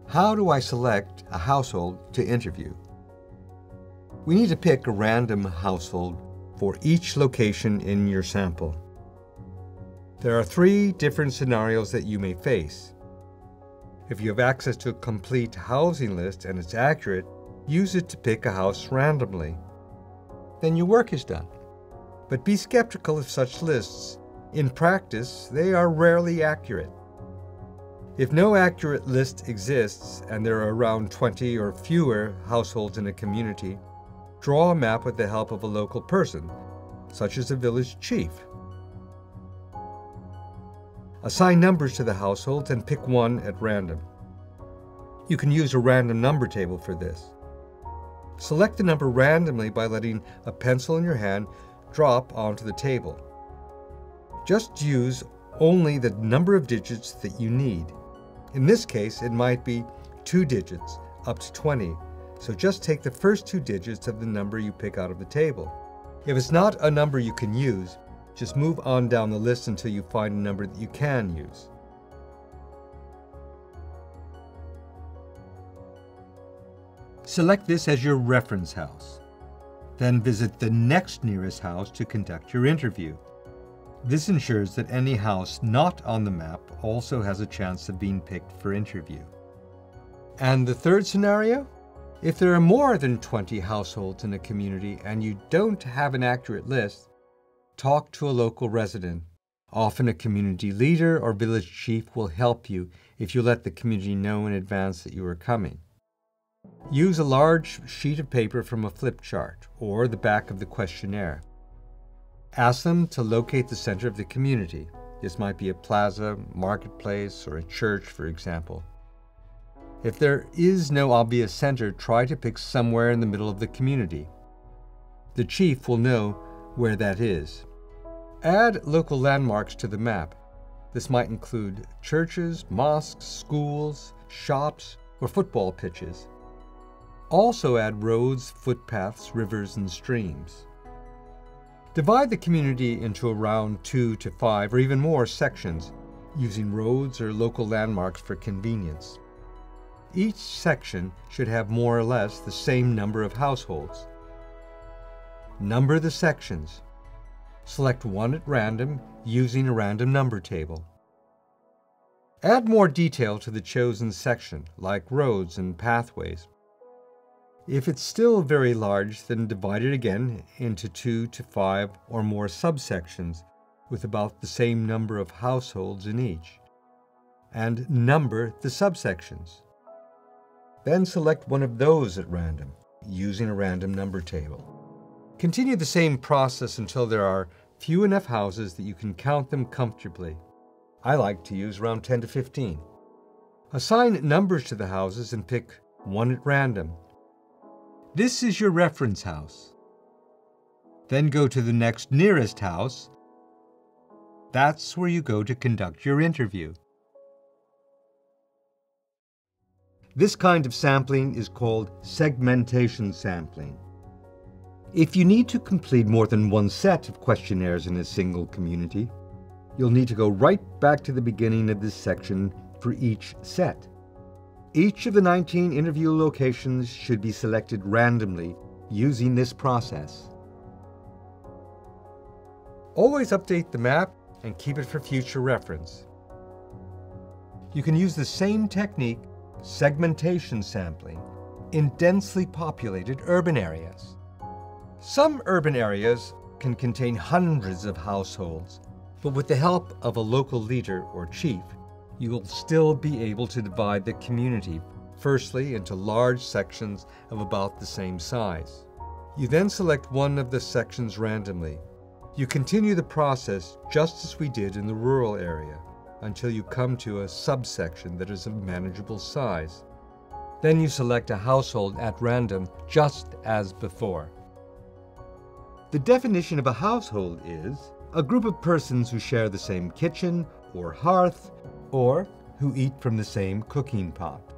How do I select a household to interview? We need to pick a random household for each location in your sample. There are 3 different scenarios that you may face. If you have access to a complete housing list and it's accurate, use it to pick a house randomly. Then your work is done. But be skeptical of such lists. In practice, they are rarely accurate. If no accurate list exists and there are around 20 or fewer households in a community, draw a map with the help of a local person, such as a village chief. Assign numbers to the households and pick one at random. You can use a random number table for this. Select the number randomly by letting a pencil in your hand drop onto the table. Just use only the number of digits that you need. In this case, it might be 2 digits, up to 20, so just take the first 2 digits of the number you pick out of the table. If it's not a number you can use, just move on down the list until you find a number that you can use. Select this as your reference house. Then visit the next nearest house to conduct your interview. This ensures that any house not on the map also has a chance of being picked for interview. And the third scenario? If there are more than 20 households in a community and you don't have an accurate list, talk to a local resident. Often a community leader or village chief will help you if you let the community know in advance that you are coming. Use a large sheet of paper from a flip chart or the back of the questionnaire. Ask them to locate the center of the community. This might be a plaza, marketplace, or a church, for example. If there is no obvious center, try to pick somewhere in the middle of the community. The chief will know where that is. Add local landmarks to the map. This might include churches, mosques, schools, shops, or football pitches. Also add roads, footpaths, rivers, and streams. Divide the community into around 2 to 5 or even more sections, using roads or local landmarks for convenience. Each section should have more or less the same number of households. Number the sections. Select one at random using a random number table. Add more detail to the chosen section, like roads and pathways. If it's still very large, then divide it again into 2 to 5 or more subsections with about the same number of households in each, and number the subsections. Then select one of those at random, using a random number table. Continue the same process until there are few enough houses that you can count them comfortably. I like to use around 10 to 15. Assign numbers to the houses and pick one at random. This is your reference house. Then go to the next nearest house. That's where you go to conduct your interview. This kind of sampling is called segmentation sampling. If you need to complete more than one set of questionnaires in a single community, you'll need to go right back to the beginning of this section for each set. Each of the 19 interview locations should be selected randomly using this process. Always update the map and keep it for future reference. You can use the same technique, segmentation sampling, in densely populated urban areas. Some urban areas can contain hundreds of households, but with the help of a local leader or chief, you will still be able to divide the community, firstly into large sections of about the same size. You then select one of the sections randomly. You continue the process just as we did in the rural area, until you come to a subsection that is of manageable size. Then you select a household at random, just as before. The definition of a household is a group of persons who share the same kitchen or hearth, or who eat from the same cooking pot.